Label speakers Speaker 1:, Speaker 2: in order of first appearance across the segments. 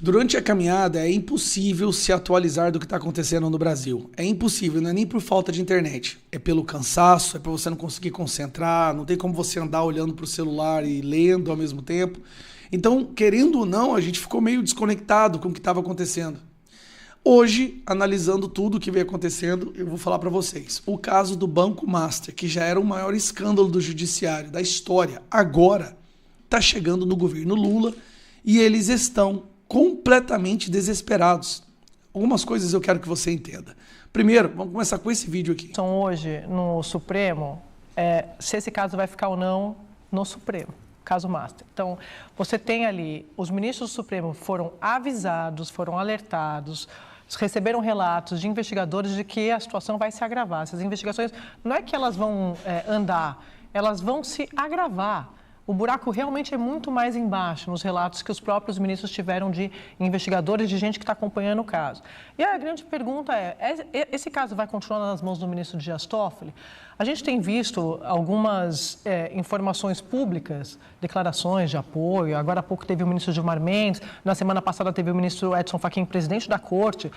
Speaker 1: Durante a caminhada é impossível se atualizar do que está acontecendo no Brasil. É impossível, não é nem por falta de internet. É pelo cansaço, é por você não conseguir concentrar, não tem como você andar olhando para o celular e lendo ao mesmo tempo. Então, querendo ou não, a gente ficou meio desconectado com o que estava acontecendo. Hoje, analisando tudo o que vem acontecendo, eu vou falar para vocês. O caso do Banco Master, que já era o maior escândalo do judiciário da história, agora está chegando no governo Lula e eles estão completamente desesperados. Algumas coisas eu quero que você entenda. Primeiro, vamos começar com esse vídeo aqui.
Speaker 2: Hoje, no Supremo, se esse caso vai ficar ou não no Supremo, caso Master. Então, você tem ali, os ministros do Supremo foram avisados, foram alertados, receberam relatos de investigadores de que a situação vai se agravar. Essas investigações, não é que elas vão andar, elas vão se agravar. O buraco realmente é muito mais embaixo nos relatos que os próprios ministros tiveram de investigadores, de gente que está acompanhando o caso. E a grande pergunta esse caso vai continuar nas mãos do ministro Dias Toffoli? A gente tem visto algumas informações públicas, declarações de apoio. Agora há pouco teve o ministro Gilmar Mendes, na semana passada teve o ministro Edson Fachin, presidente da Corte,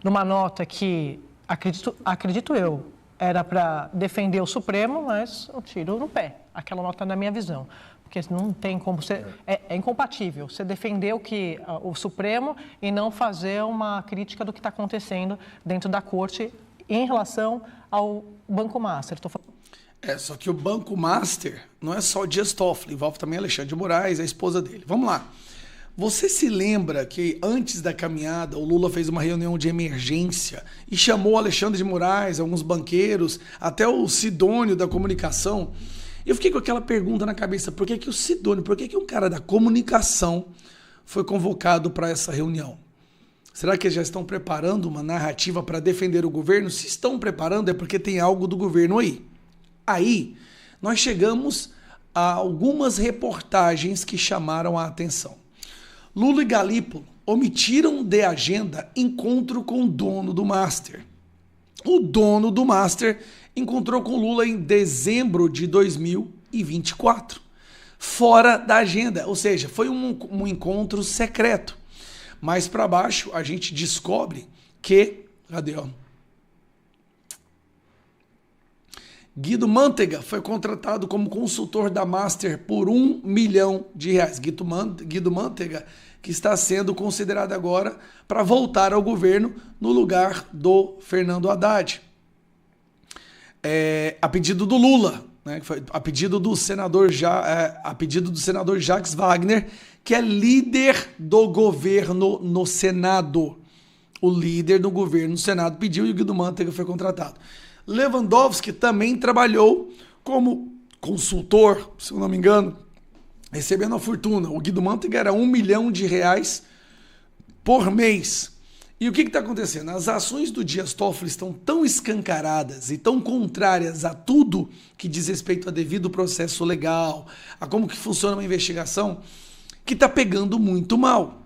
Speaker 2: numa nota que, acredito eu, era para defender o Supremo, mas um tiro no pé. Aquela nota na minha visão. Porque não tem como ser... É incompatível você defender o Supremo e não fazer uma crítica do que está acontecendo dentro da Corte em relação ao Banco Master.
Speaker 1: Só que o Banco Master não é só o Dias Toffoli, envolve também Alexandre de Moraes, a esposa dele. Vamos lá. Você se lembra que antes da caminhada o Lula fez uma reunião de emergência e chamou Alexandre de Moraes, alguns banqueiros, até o Sidônio da comunicação? Eu fiquei com aquela pergunta na cabeça, por que o Sidônio, por que um cara da comunicação foi convocado para essa reunião? Será que eles já estão preparando uma narrativa para defender o governo? Se estão preparando é porque tem algo do governo aí. Aí, nós chegamos a algumas reportagens que chamaram a atenção. Lula e Galípolo omitiram de agenda encontro com o dono do Master. O dono do Master encontrou com Lula em dezembro de 2024, fora da agenda, ou seja, foi um encontro secreto. Mais para baixo, a gente descobre que... Cadê, ó? Guido Mantega foi contratado como consultor da Master por R$1 milhão. Guido Mantega, que está sendo considerado agora para voltar ao governo no lugar do Fernando Haddad. A pedido do Lula, né, a pedido do senador Jacques Wagner, que é líder do governo no Senado. O líder do governo no Senado pediu e o Guido Mantega foi contratado. Lewandowski também trabalhou como consultor, se eu não me engano, recebendo uma fortuna. O Guido Mantega era R$1 milhão por mês. E o que está acontecendo? As ações do Dias Toffoli estão tão escancaradas e tão contrárias a tudo que diz respeito a devido processo legal, a como que funciona uma investigação, que está pegando muito mal.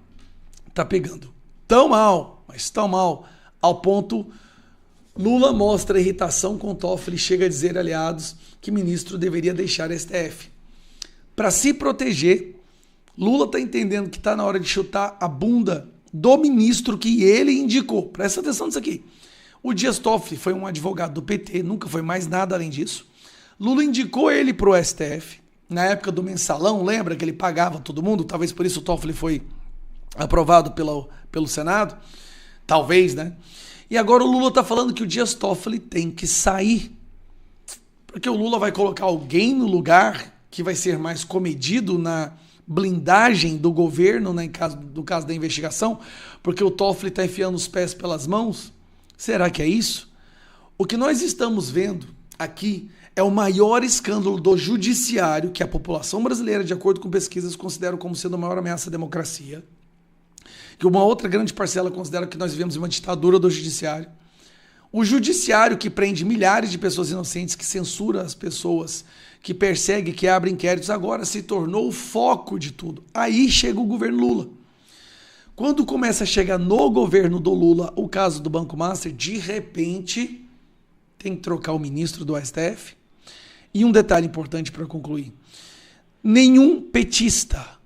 Speaker 1: Está pegando tão mal, mas tão mal, ao ponto... Lula mostra irritação com Toffoli e chega a dizer, aliados, que ministro deveria deixar a STF. Para se proteger, Lula está entendendo que está na hora de chutar a bunda do ministro que ele indicou. Presta atenção nisso aqui. O Dias Toffoli foi um advogado do PT, nunca foi mais nada além disso. Lula indicou ele para o STF. Na época do mensalão, lembra que ele pagava todo mundo? Talvez por isso o Toffoli foi aprovado pelo Senado. Talvez, né? E agora o Lula está falando que o Dias Toffoli tem que sair. Porque o Lula vai colocar alguém no lugar que vai ser mais comedido na blindagem do governo, né, no caso da investigação, porque o Toffoli está enfiando os pés pelas mãos. Será que é isso? O que nós estamos vendo aqui é o maior escândalo do judiciário que a população brasileira, de acordo com pesquisas, considera como sendo a maior ameaça à democracia. Que uma outra grande parcela considera que nós vivemos em uma ditadura do judiciário. O judiciário que prende milhares de pessoas inocentes, que censura as pessoas, que persegue, que abre inquéritos, agora se tornou o foco de tudo. Aí chega o governo Lula. Quando começa a chegar no governo do Lula o caso do Banco Master, de repente tem que trocar o ministro do STF. E um detalhe importante para concluir. Nenhum petista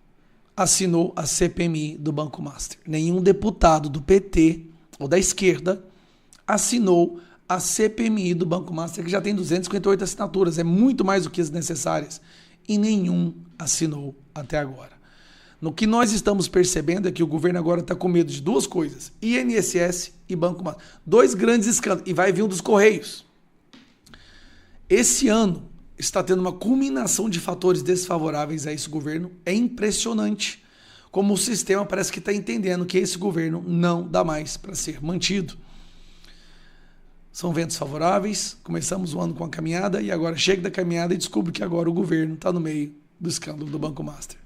Speaker 1: assinou a CPMI do Banco Master. Nenhum deputado do PT ou da esquerda assinou a CPMI do Banco Master, que já tem 258 assinaturas, é muito mais do que as necessárias, e nenhum assinou até agora. No que nós estamos percebendo é que o governo agora está com medo de duas coisas, INSS e Banco Master. 2 grandes escândalos, e vai vir um dos Correios. Esse ano está tendo uma culminação de fatores desfavoráveis a esse governo. É impressionante como o sistema parece que está entendendo que esse governo não dá mais para ser mantido. São ventos favoráveis, começamos o ano com a caminhada e agora chega da caminhada e descobre que agora o governo está no meio do escândalo do Banco Master.